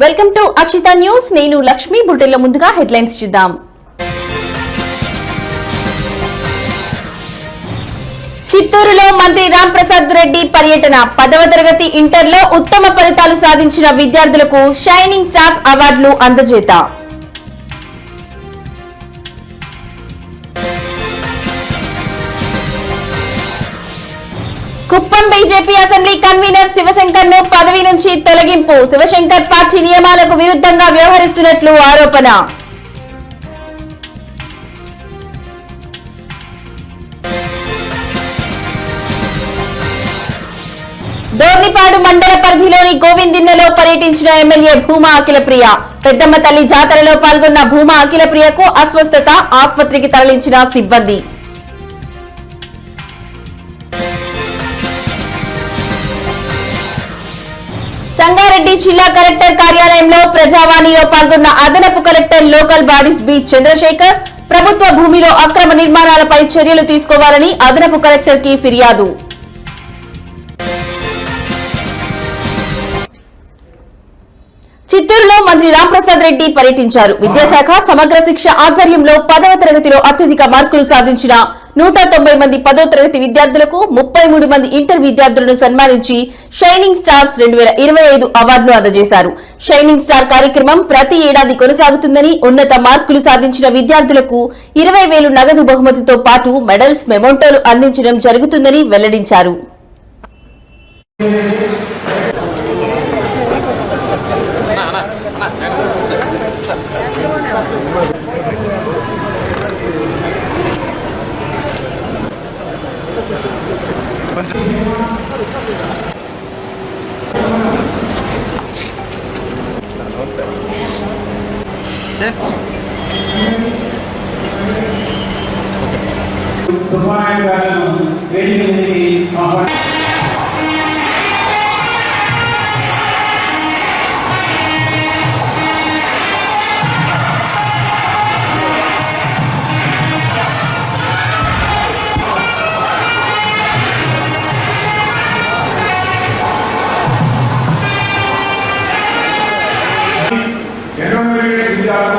Welcome to Akshita news. నేను లక్ష్మి. బులెటిన్ల ముందుగా headlines చూద్దాం. చిత్తూరులో మంత్రి రాంప్రసాద్ రెడ్డి పర్యటన. 10వ తరగతి ఇంటర్లో ఉత్తమ ఫలితాలు సాధించిన విద్యార్థులకు షైనింగ్ స్టార్స్ అవార్డులు అందజేత. Kuppam BJP assembly convener Shivshankar ను పదవి నుంచి తొలగింపు. శివశంకర్ పార్టీ నియమాలకు విరుద్ధంగా వ్యవహరిస్తున్నట్లు ఆరోపణ. దోర్నిపాడు మండల పరిధిలోని గోవిందిన్నలో పర్యటించిన ఎమ్మెల్యే భూమా అఖిలప్రియ. పెద్దమ్మ తల్లి జాతరలో పాల్గొన్న భూమా అఖిలప్రియకు అస్వస్థత. ఆసుపత్రికి తరలించిన సిబ్బంది. సంగారెడ్డి జిల్లా కలెక్టర్ కార్యాలయంలో ప్రజావాణిలో పాల్గొన్న అదనపు collector local bodies B Chandrashekar. ప్రభుత్వ భూమిలో అక్రమ నిర్మాణాలపై చర్యలు తీసుకోవాలని అదనపు కలెక్టర్ కి ఫిర్యాదు. చిత్తూరులో మంత్రి రాంప్రసాద్ రెడ్డి పర్యటించారు. విద్యాశాఖ సమగ్ర శిక్ష ఆధ్వర్యంలో 10వ తరగతిలో అత్యధిక మార్కులు సాధించిన 190 మంది 10వ తరగతి విద్యార్థులకు 33 మంది ఇంటర్ విద్యార్థులను సన్మానించి షైనింగ్ స్టార్స్ 2025 అవార్డులు అందజేశారు. షైనింగ్ స్టార్ కార్యక్రమం ప్రతి ఏడాది కొనసాగుతుందని, ఉన్నత మార్కులు సాధించిన విద్యార్థులకు 20,000 నగదు బహుమతితో పాటు మెడల్స్, మెమోంటోలు అందించడం జరుగుతుందని వెల్లడించారు.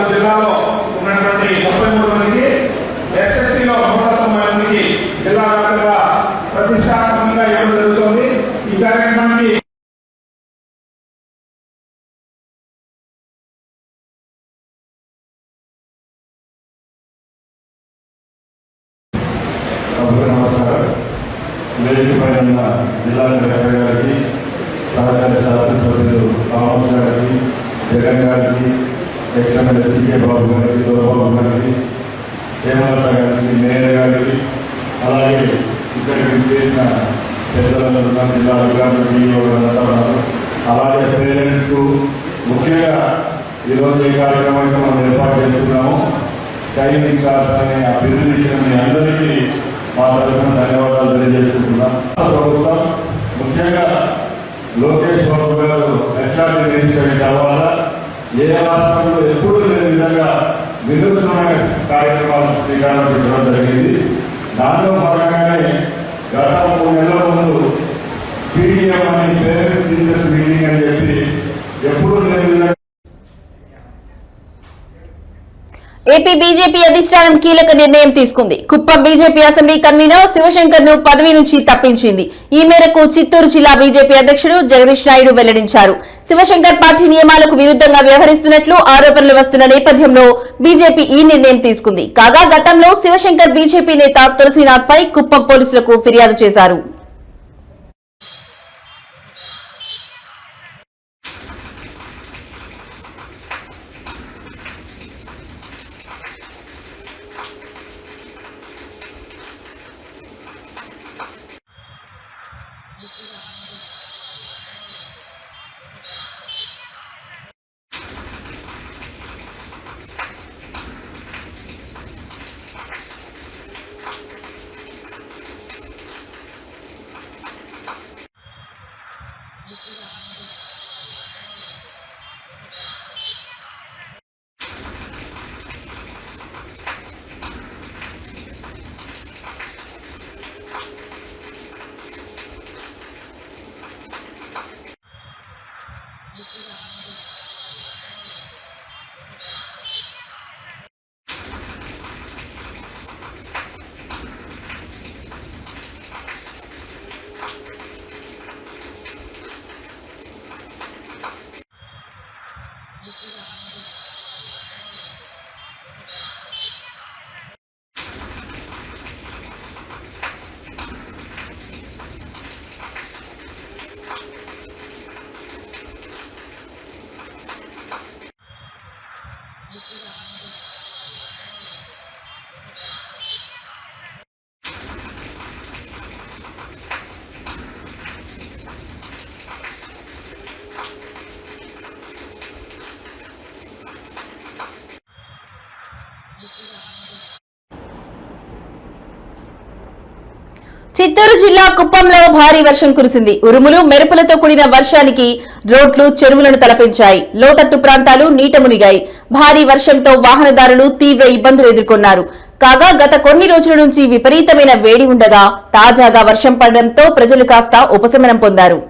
జిల్లాలో ఉన్నటువంటి 33 మందికి, ఎస్ఎస్సీలో 190 మందికి జిల్లా వ్యాప్తంగా ప్రతిష్టాత్మకంగా ఇవ్వడం జరుగుతుంది. ఈ కార్యక్రమానికి నమస్కారం. వేదికపై ఉన్న జిల్లా కలెక్టర్ గారికి, సహకార శాసనసభ్యులు రామోస్ గారికి, జగన్ గారికి, ఎక్స్ఎమ్మెల్యే సికే బాబు గారికి, దొరబాబు గారికి, హేమలత గారికి, మేయర్ గారికి, అలాగే ఇక్కడికి చేసిన పెద్దలందరూ, జిల్లా అధికారులు, అలాగే పేరెంట్స్, ముఖ్యంగా ఈరోజు ఈ కార్యక్రమాన్ని మనం ఏర్పాటు చేస్తున్నాము. షైనింగ్ స్టార్స్ అనే ఆ బిరుదు ఇచ్చిన మీ అందరికీ మా తరఫున ధన్యవాదాలు తెలియజేస్తున్నాం. ప్రభుత్వం ముఖ్యంగా లోకేష్ బాబు గారు ఎస్ఆర్టీ మినిస్టర్ తర్వాత ఏ రాష్ట్రంలో ఎప్పుడూ లేని విధంగా వినూత్నమైన కార్యక్రమాలు శ్రీకారం చుట్టడం జరిగింది. దాంట్లో భాగంగానే గత 3 నెలల ముందు పీడిఎం అని పేరెంట్స్ టీచర్స్ మీటింగ్ అని చెప్పి ఎప్పుడూ లేని విధంగా ఏపీ బీజేపీ అధిష్టానం కీలక నిర్ణయం తీసుకుంది. Kuppam BJP assembly convener Shivshankar ను పదవి నుంచి తప్పించింది. ఈ మేరకు చిత్తూరు జిల్లా బీజేపీ అధ్యక్షుడు జగదీష్ నాయుడు వెల్లడించారు. శివశంకర్ పార్టీ నియమాలకు విరుద్ధంగా వ్యవహరిస్తున్నట్లు ఆరోపణలు వస్తున్న నేపథ్యంలో బీజేపీ ఈ నిర్ణయం తీసుకుంది. కాగా గతంలో శివశంకర్ బీజేపీ నేత తులసీనాథ్ పై కుప్పం పోలీసులకు ఫిర్యాదు చేశారు. చిత్తూరు జిల్లా కుప్పంలో భారీ వర్షం కురిసింది. ఉరుములు మెరుపులతో కూడిన వర్షానికి రోడ్లు చెరువులను తలపించాయి. లోతట్టు ప్రాంతాలు నీట మునిగాయి. భారీ వర్షంతో వాహనదారులు తీవ్ర ఇబ్బందులు ఎదుర్కొన్నారు. కాగా గత కొన్ని రోజుల నుంచి విపరీతమైన వేడి ఉండగా తాజాగా వర్షం పడడంతో ప్రజలు కాస్త ఉపశమనం పొందారు.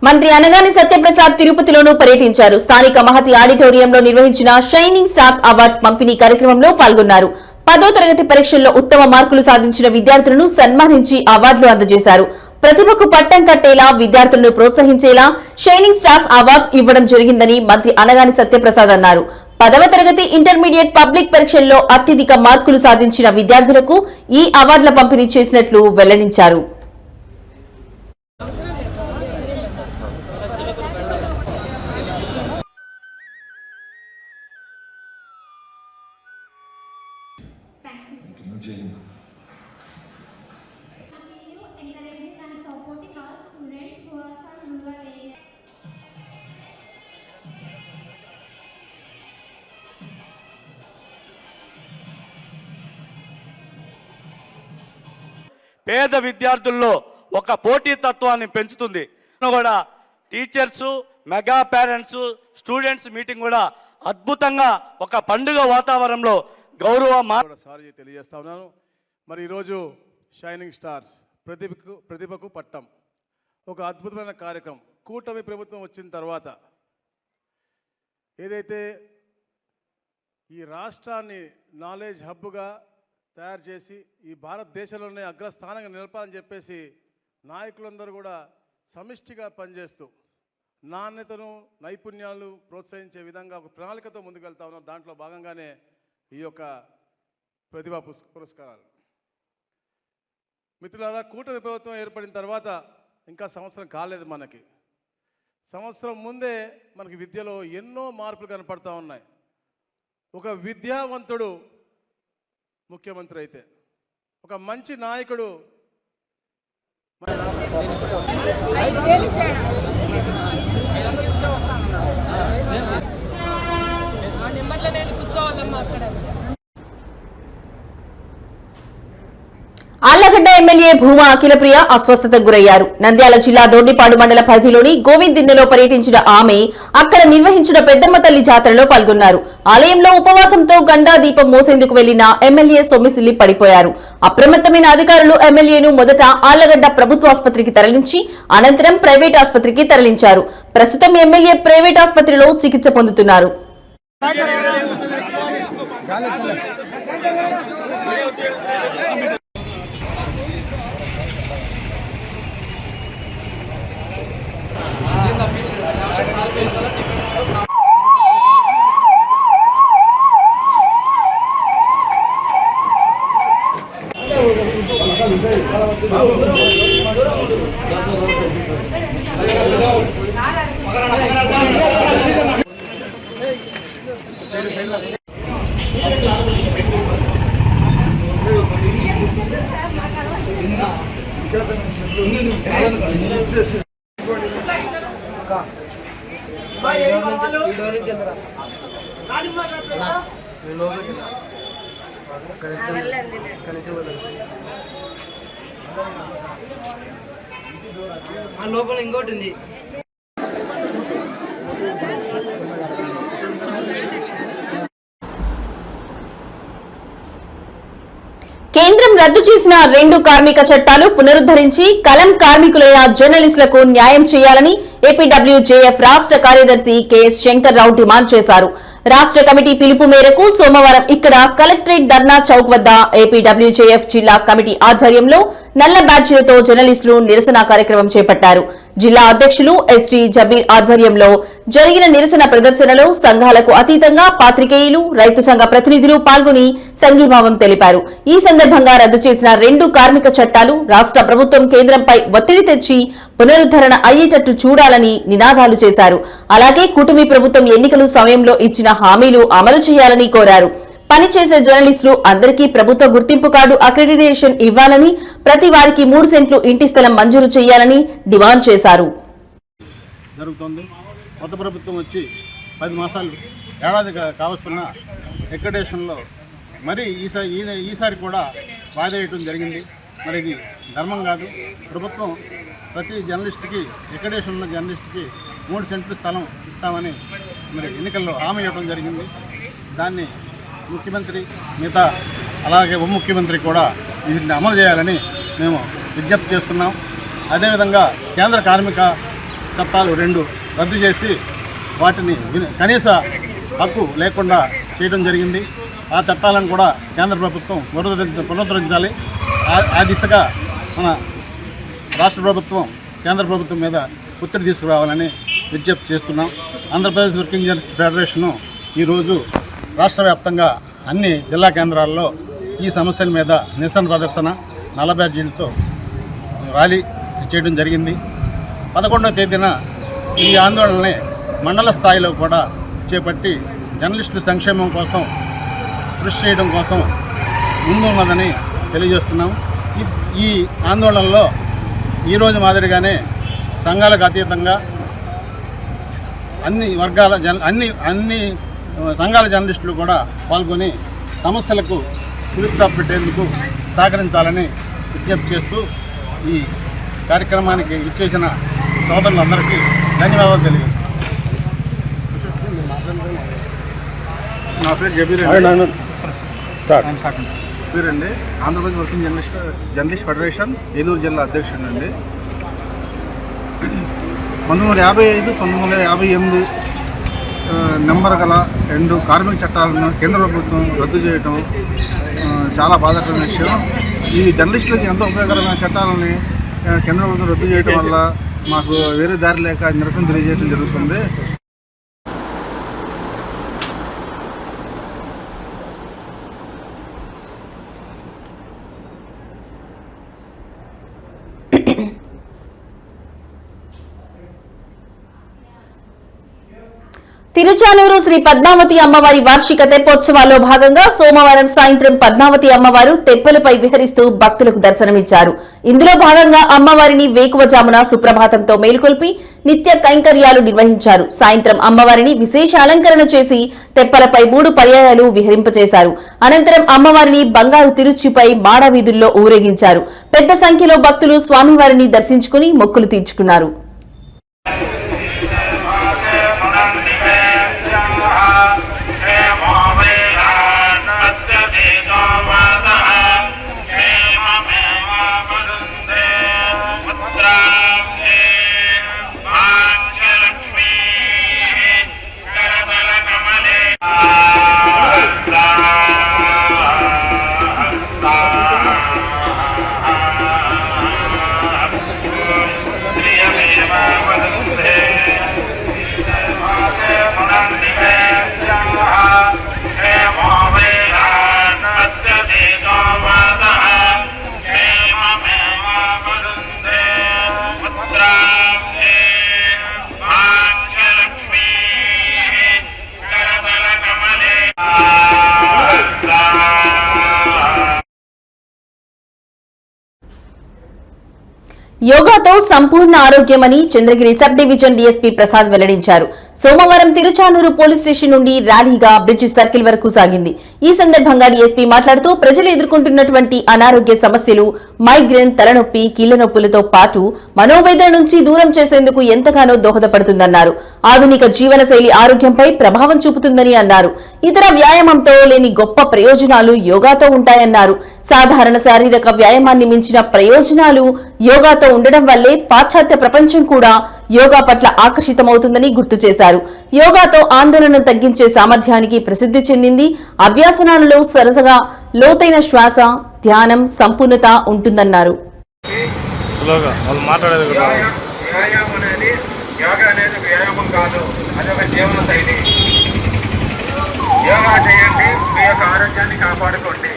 మంత్రి అనగాని సత్యప్రసాద్ తిరుపతిలోనూ పర్యటించారు. స్థానిక మహతి ఆడిటోరియంలో నిర్వహించిన షైనింగ్ స్టార్స్ అవార్డ్స్ పంపిణీ కార్యక్రమంలో పాల్గొన్నారు. 10వ తరగతి పరీక్షల్లో ఉత్తమ మార్కులు సాధించిన విద్యార్థులను సన్మానించి అవార్డులు అందజేశారు. ప్రతిభకు పట్టం కట్టేలా విద్యార్థులను ప్రోత్సహించేలా షైనింగ్ స్టార్స్ అవార్డ్స్ ఇవ్వడం జరిగిందని మంత్రి అనగాని సత్యప్రసాద్ అన్నారు. 10వ తరగతి ఇంటర్మీడియట్ పబ్లిక్ పరీక్షల్లో అత్యధిక మార్కులు సాధించిన విద్యార్థులకు ఈ అవార్డుల పంపిణీ చేసినట్లు వెల్లడించారు. Encouraging and supporting all students who are from rural areas. పేద విద్యార్థుల్లో ఒక పోటీతత్వాన్ని పెంచుతుంది. కూడా teachers, mega parents, students meeting కూడా అద్భుతంగా ఒక పండుగ వాతావరణంలో గౌరవ సారీ తెలియజేస్తా ఉన్నాను. మరి ఈరోజు షైనింగ్ స్టార్స్ ప్రతిభకు పట్టం ఒక అద్భుతమైన కార్యక్రమం. కూటమి ప్రభుత్వం వచ్చిన తర్వాత ఏదైతే ఈ రాష్ట్రాన్ని నాలెడ్జ్ హబ్గా తయారు చేసి ఈ భారతదేశంలోనే అగ్రస్థానంగా నిలపాలని చెప్పేసి నాయకులందరూ కూడా సమిష్టిగా పనిచేస్తూ నాణ్యతను, నైపుణ్యాలను ప్రోత్సహించే విధంగా ఒక ప్రణాళికతో ముందుకెళ్తా ఉన్నాం. దాంట్లో భాగంగానే ఈ యొక్క ప్రతిభా పురస్కారాలు. మిత్రులారా, కూటమి ప్రభుత్వం ఏర్పడిన తర్వాత ఇంకా సంవత్సరం కాలేదు. మనకి సంవత్సరం ముందే మనకి విద్యలో ఎన్నో మార్పులు కనపడతా ఉన్నాయి. ఒక విద్యావంతుడు ముఖ్యమంత్రి అయితే, ఒక మంచి నాయకుడు ఆళ్లగడ్డ ఎమ్మెల్యే భూమా అఖిలప్రియ అస్వస్థతకు గురయ్యారు. నంద్యాల జిల్లా దొడ్డిపాడు మండల పరిధిలోని గోవిందిన్నెలో పర్యటించిన ఆమె అక్కడ నిర్వహించిన పెద్దమ్మ తల్లి జాతరలో పాల్గొన్నారు. ఆలయంలో ఉపవాసంతో గండా దీపం మోసేందుకు వెళ్లిన ఎమ్మెల్యే సొమ్మిసిల్లి పడిపోయారు. అప్రమత్తమైన అధికారులు ఎమ్మెల్యేను మొదట ఆళ్లగడ్డ ప్రభుత్వ ఆసుపత్రికి తరలించి అనంతరం ప్రైవేట్ ఆసుపత్రికి తరలించారు. ప్రస్తుతం ఎమ్మెల్యే ప్రైవేట్ ఆసుపత్రిలో చికిత్స పొందుతున్నారు. లోపల ఇంకోటి ఉంది. కేంద్రం రద్దు చేసిన 2 కార్మిక చట్టాలు పునరుద్ధరించి కలం కార్మికులైన జర్నలిస్టులకు న్యాయం చేయాలని ఏపీడబ్ల్యూజేఎఫ్ రాష్ట్ర కార్యదర్శి కెఎస్ శంకర్రావు డిమాండ్ చేశారు. రాష్ట్ర కమిటీ పిలుపు మేరకు సోమవారం ఇక్కడ కలెక్టరేట్ ధర్నా చౌక్ వద్ద ఏపీడబ్ల్యూజేఎఫ్ జిల్లా కమిటీ ఆధ్వర్యంలో నల్ల బ్యాడ్జీలతో జర్నలిస్టులు నిరసన కార్యక్రమం చేపట్టారు. జిల్లా అధ్యక్షులు ఎస్టీ జబీర్ ఆధ్వర్యంలో జరిగిన నిరసన ప్రదర్శనలో సంఘాలకు అతీతంగా పాత్రికేయులు, రైతు సంఘ ప్రతినిధులు పాల్గొని సంఘీభావం తెలిపారు. ఈ సందర్భంగా రద్దు చేసిన 2 కార్మిక చట్టాలు రాష్ట్ర ప్రభుత్వం కేంద్రంపై ఒత్తిడి తెచ్చి పునరుద్ధరణ అయ్యేటట్టు చూడాలని నినాదాలు చేశారు. అలాగే కూటమి ప్రభుత్వం ఎన్నికల సమయంలో ఇచ్చిన హామీలు అమలు చేయాలని కోరారు. పనిచేసే జర్నలిస్టులు అందరికీ ప్రభుత్వ గుర్తింపు కార్డు అక్రెడిటేషన్ ఇవ్వాలని, ప్రతి వారికి 3 సెంట్లు ఇంటి స్థలం మంజూరు చేయాలని డిమాండ్ చేశారు. జరుగుతుంది. కొత్త ప్రభుత్వం వచ్చి 10 మాసాలు ఏడాది కావస్తున్న అక్రెడిటేషన్లో మరి ఈసారి కూడా వాయిదా వేయడం జరిగింది. మరి ఇది ధర్మం కాదు. ప్రభుత్వం ప్రతి జర్నలిస్టుకి అక్రెడిటేషన్ ఉన్న జర్నలిస్టుకి 3 సెంట్లు స్థలం ఇస్తామని మరి ఎన్నికల్లో హామీ ఇవ్వడం జరిగింది. దాన్ని ముఖ్యమంత్రి మిగతా అలాగే ఉప ముఖ్యమంత్రి కూడా వీటిని అమలు చేయాలని మేము విజ్ఞప్తి చేస్తున్నాం. అదేవిధంగా కేంద్ర కార్మిక చట్టాలు 2 రద్దు చేసి వాటిని కనీస హక్కు లేకుండా చేయడం జరిగింది. ఆ చట్టాలను కూడా కేంద్ర ప్రభుత్వం పునరుద్ధరించాలి. ఆ దిశగా మన రాష్ట్ర ప్రభుత్వం కేంద్ర ప్రభుత్వం మీద ఒత్తిడి తీసుకురావాలని విజ్ఞప్తి చేస్తున్నాం. ఆంధ్రప్రదేశ్ వర్కింగ్ జర్నలిస్ట్ ఫెడరేషను ఈరోజు రాష్ట్ర వ్యాప్తంగా అన్ని జిల్లా కేంద్రాల్లో ఈ సమస్యల మీద నిరసన ప్రదర్శన నల్ల బ్యాడ్జీలతో ర్యాలీ చేయడం జరిగింది. 11వ తేదీన ఈ ఆందోళనని మండల స్థాయిలో కూడా చేపట్టి జర్నలిస్టుల సంక్షేమం కోసం కృషి చేయడం కోసం ముందున్నదని తెలియజేస్తున్నాం. ఈ ఆందోళనలో ఈరోజు మాదిరిగానే సంఘాలకు అతీతంగా అన్ని వర్గాల అన్ని సంఘాల జర్నలిస్టులు కూడా పాల్గొని సమస్యలకు ఫుల్ స్టాప్ పెట్టేందుకు సహకరించాలని విజ్ఞప్తి చేస్తూ ఈ కార్యక్రమానికి ఇచ్చేసిన సోదరులందరికీ ధన్యవాదాలు తెలియజేస్తున్నాను. నా పేరు జబీర్ అండి. Andhra Pradesh working journalist federation Eluru జిల్లా అధ్యక్షుడు అండి. 1955, 1958 నెంబర్ గల 2 కార్మిక చట్టాలను కేంద్ర ప్రభుత్వం రద్దు చేయటం చాలా బాధాకరమైన విషయం. ఈ జర్నలిస్టులకు ఎంతో ఉపయోగకరమైన చట్టాలని కేంద్ర ప్రభుత్వం రద్దు చేయడం వల్ల మాకు వేరే దారి లేక నిరసన తెలియజేయడం జరుగుతుంది. తిరుచానూరు శ్రీ పద్మావతి అమ్మవారి వార్షిక తెప్పోత్సవాల్లో భాగంగా సోమవారం సాయంత్రం పద్మావతి అమ్మవారు తెప్పలపై విహరిస్తూ భక్తులకు దర్శనమిచ్చారు. ఇందులో భాగంగా అమ్మవారిని వేకువజామున సుప్రభాతంతో మేలుకొల్పి నిత్య కైంకర్యాలు నిర్వహించారు. సాయంత్రం అమ్మవారిని విశేష అలంకరణ చేసి తెప్పలపై 3 పర్యాయాలు విహరింపచేశారు. అనంతరం అమ్మవారిని బంగారు తిరుచిపై మాడ వీధుల్లో ఊరేగించారు. పెద్ద సంఖ్యలో భక్తులు స్వామివారిని దర్శించుకుని మొక్కులు తీర్చుకున్నారు. యోగాతో సంపూర్ణ ఆరోగ్యమని Chandragiri sub division DSP Prasad వెల్లడించారు. సోమవారం తిరుచానూరు పోలీస్ స్టేషన్ నుండి ర్యాలీగా బ్రిడ్జి సర్కిల్ వరకు సాగింది. ఈ సందర్భంగా డీఎస్పీ మాట్లాడుతూ ప్రజలు ఎదుర్కొంటున్నటువంటి అనారోగ్య సమస్యలు, మైగ్రేన్, తలనొప్పి, కీళ్ల నొప్పులతో పాటు మనోవేదన నుంచి దూరం చేసేందుకు ఎంతగానో దోహదపడుతుందన్నారు. ఆధునిక జీవనశైలి ఆరోగ్యంపై ప్రభావం చూపుతుందని అన్నారు. ఇతర వ్యాయామంతో లేని గొప్ప ప్రయోజనాలు యోగాతో ఉంటాయన్నారు. సాధారణ శారీరక వ్యాయామాన్ని మించిన ప్రయోజనాలు యోగాతో ఉండడం వల్లే పాశ్చాత్య ప్రపంచం కూడా యోగా పట్ల ఆకర్షితమవుతుందని గుర్తు చేశారు. యోగాతో ఆందోళనను తగ్గించే సామర్థ్యానికి ప్రసిద్ధి చెందింది. అభ్యాసనాలలో సరసగా లోతైన శ్వాస, ధ్యానం, సంపూర్ణత ఉంటుందన్నారు. యోగా చేయండి, మీ యొక్క ఆరోగ్యాన్ని కాపాడుకోండి.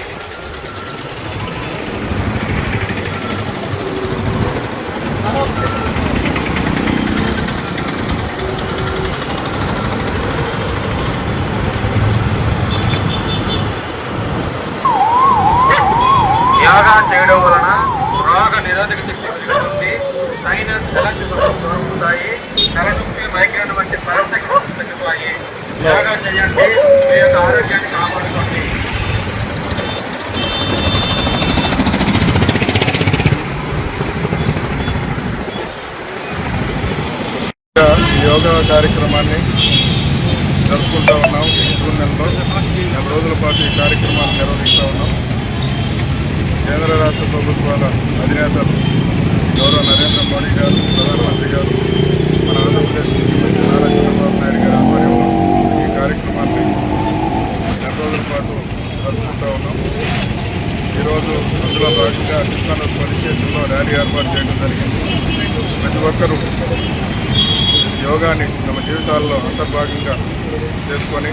యోగా చేయడం వలన రోగ నిరోధక శక్తి పెరుగుతుంది, సైనస్ దొరుకుతాయి, తలనొప్పి, మైగ్రేన్ వంటి సమస్యలు తగ్గుతాయి. యోగా చేయండి, మీ యొక్క ఆరోగ్యాన్ని కాపాడుకోండి. యోగా కార్యక్రమాన్ని జరుపుకుంటూ ఉన్నాం. జూన్ నెలలో 4 రోజుల పాటు ఈ కార్యక్రమాన్ని నిర్వహిస్తూ ఉన్నాం. కేంద్ర రాష్ట్ర ప్రభుత్వాల అధినేతలు గౌరవ నరేంద్ర మోడీ గారు, ప్రధానమంత్రి గారు, మన ఆంధ్రప్రదేశ్ ముఖ్యమంత్రి నారా చంద్రబాబు నాయుడు గారి ఆధ్వర్యంలో ఈ కార్యక్రమాన్ని 4 రోజుల పాటు జరుపుకుంటూ ఉన్నాం. ఈరోజు అందులో భాగంగా కృష్ణానగర్ పోలీస్ స్టేషన్లో ర్యాలీ ఏర్పాటు చేయడం జరిగింది. ప్రతి ఒక్కరూ యోగాని తమ జీవితాల్లో అంతర్భాగంగా చేసుకొని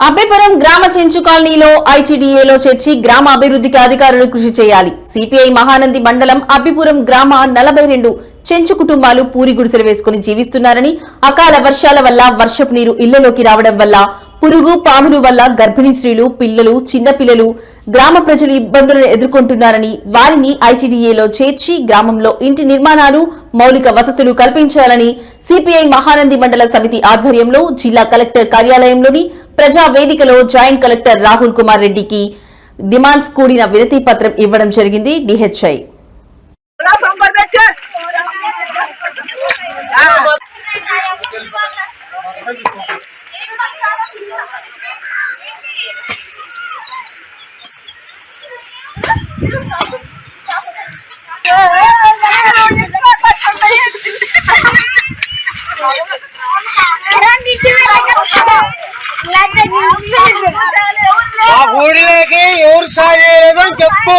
అబ్బిపురం గ్రామ చెంచు కాలనీలో ఐటీడీఏలో చేర్చి గ్రామ అభివృద్ధికి అధికారులు కృషి చేయాలి. సిపిఐ మహానంది మండలం అబ్బిపురం గ్రామ 42 చెంచు కుటుంబాలు పూరి గుడిసెలు వేసుకుని జీవిస్తున్నారని, అకాల వర్షాల వల్ల వర్షపు నీరు ఇళ్లలోకి రావడం వల్ల పురుగు, పాముల వల్ల గర్భిణీ స్త్రీలు, పిల్లలు, చిన్నపిల్లలు, గ్రామ ప్రజలు ఇబ్బందులను ఎదుర్కొంటున్నారని, వారిని ఐటీడీఏలో చేర్చి గ్రామంలో ఇంటి నిర్మాణాలు, మౌలిక వసతులు కల్పించాలని సిపిఐ మహానంది మండల సమితి ఆధ్వర్యంలో జిల్లా కలెక్టర్ కార్యాలయంలోని ప్రజా వేదికలో జాయింట్ కలెక్టర్ రాహుల్ కుమార్ రెడ్డికి డిమాండ్స్ కూడిన వినతి పత్రం ఇవ్వడం జరిగింది. డిహెచ్ఐ ఆ ఊరిలోకి ఎవరు సాగలేదో చెప్పు.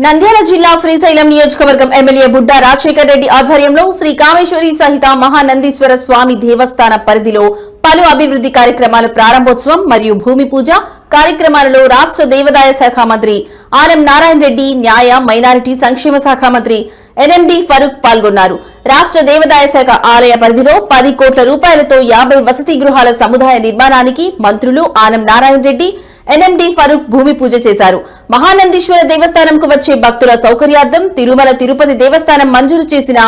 నంద్యాల జిల్లా శ్రీశైలం నియోజకవర్గం ఎమ్మెల్యే బుడ్డా రాజశేఖర్ రెడ్డి ఆధ్వర్యంలో శ్రీ కామేశ్వరి సహిత మహానందీశ్వర స్వామి దేవస్థాన పరిధిలో పలు అభివృద్ధి కార్యక్రమాల ప్రారంభోత్సవం మరియు భూమి పూజ కార్యక్రమాలలో రాష్ట్ర దేవాదాయ శాఖ మంత్రి ఆర్ఎం నారాయణ రెడ్డి, న్యాయ మైనారిటీ సంక్షేమ శాఖ మంత్రి ఎన్ఎండి ఫరూక్ పాల్గొన్నారు. రాష్ట్ర దేవాదాయ శాఖ ఆలయ పరిధిలో 10 కోట్ల రూపాయలతో 50 వసతి గృహాల సముదాయ నిర్మాణానికి మంత్రులు ఆనం నారాయణ రెడ్డి, ఎన్ఎండి ఫరూక్ భూమి పూజ చేశారు. మహానందీశ్వర దేవస్థానంకు వచ్చే భక్తుల సౌకర్యార్థం తిరుమల తిరుపతి దేవస్థానం మంజూరు చేసిన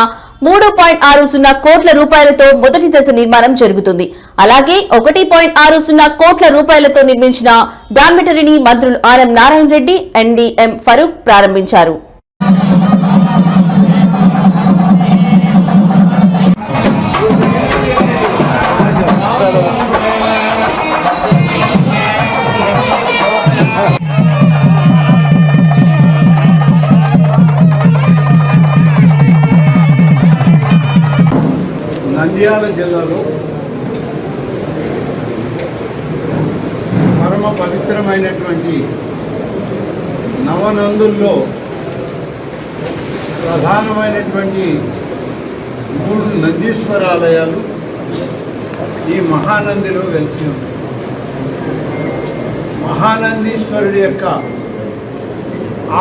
3.60 కోట్ల రూపాయలతో మొదటి దశ నిర్మాణం జరుగుతుంది. అలాగే 1.60 కోట్ల రూపాయలతో నిర్మించిన డార్మిటరీని మంత్రులు ఆర్ఎం నారాయణ రెడ్డి, ఎన్డీఎం ఫరూక్ ప్రారంభించారు. నంద్యాల జిల్లాలో పరమ పవిత్రమైనటువంటి నవనందుల్లో ప్రధానమైనటువంటి 3 నందీశ్వరాలయాలు ఈ మహానందిలో వెలిసి ఉన్నాయి. మహానందీశ్వరుడి యొక్క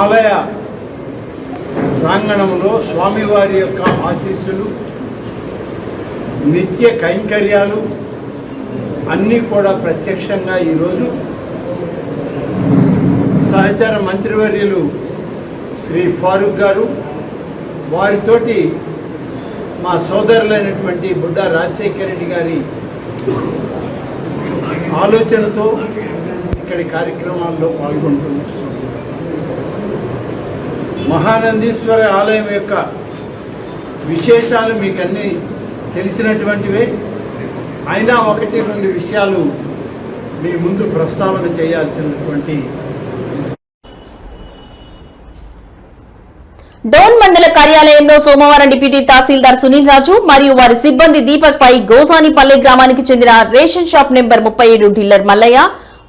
ఆలయ ప్రాంగణంలో స్వామివారి యొక్క ఆశీస్సులు, నిత్య కైంకర్యాలు అన్నీ కూడా ప్రత్యక్షంగా ఈరోజు సహచర మంత్రివర్యులు శ్రీ ఫారూక్ గారు, వారితోటి మా సోదరులైనటువంటి బుడ్డా రాజశేఖర రెడ్డి గారి ఆలోచనతో ఇక్కడి కార్యక్రమాల్లో పాల్గొంటున్నారు. మహానందీశ్వర ఆలయం యొక్క విశేషాలు మీకు అన్నీ తెలిసినటువంటివే. అయినా 1-2 విషయాలు మీ ముందు ప్రస్తావన చేయాల్సినటువంటి. డోన్ మండల కార్యాలయంలో సోమవారం డిప్యూటీ తహసీల్దార్ సునీల్ రాజు మరియు వారి సిబ్బంది దీపక్ పై గోసానిపల్లె గ్రామానికి చెందిన ration shop number 37 dealer Mallaiah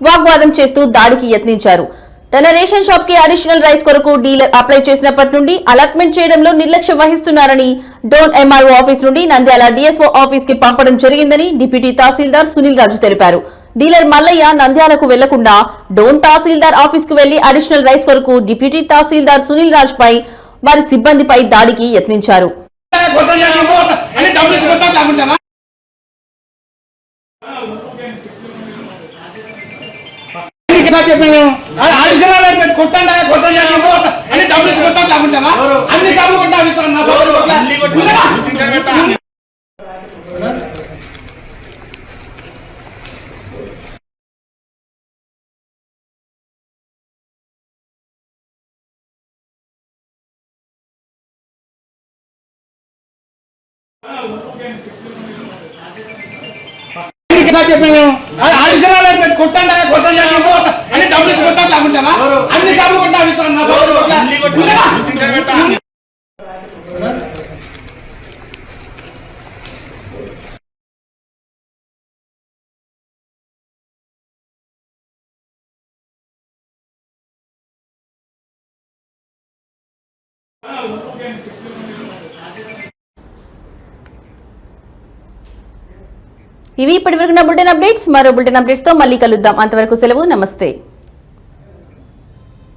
వాగ్వాదం చేస్తూ దాడికి యత్నించారు. తన రేషన్ షాప్ కి అడిషనల్ రైస్ కొరకు డీలర్ అప్లై చేసినప్పటి నుండి అలాట్మెంట్ చేయడంలో నిర్లక్ష్యం వహిస్తున్నారని డోన్ ఎంఆర్ఓ ఆఫీస్ నుండి నంద్యాల డిఎస్ఓ ఆఫీస్ కి పంపడం జరిగిందని డిప్యూటీ తహసీల్దార్ సునీల్ రాజు తెలిపారు. డీలర్ మల్లయ్య నంద్యాలకు వెళ్లకుండా డోన్ తహసీల్దార్ ఆఫీస్ కు వెళ్లి అడిషనల్ రైస్ కొరకు డిప్యూటీ తహసీల్దార్ సునీల్ రాజ్ పై వారి సిబ్బందిపై దాడికి యత్నించారు. ఇవి ఇప్పటివరకు నా బులెటిన్ అప్డేట్స్. మరో బులెటిన్ అప్డేట్స్ తో మళ్ళీ కలుద్దాం. అంతవరకు సెలవు. నమస్తే.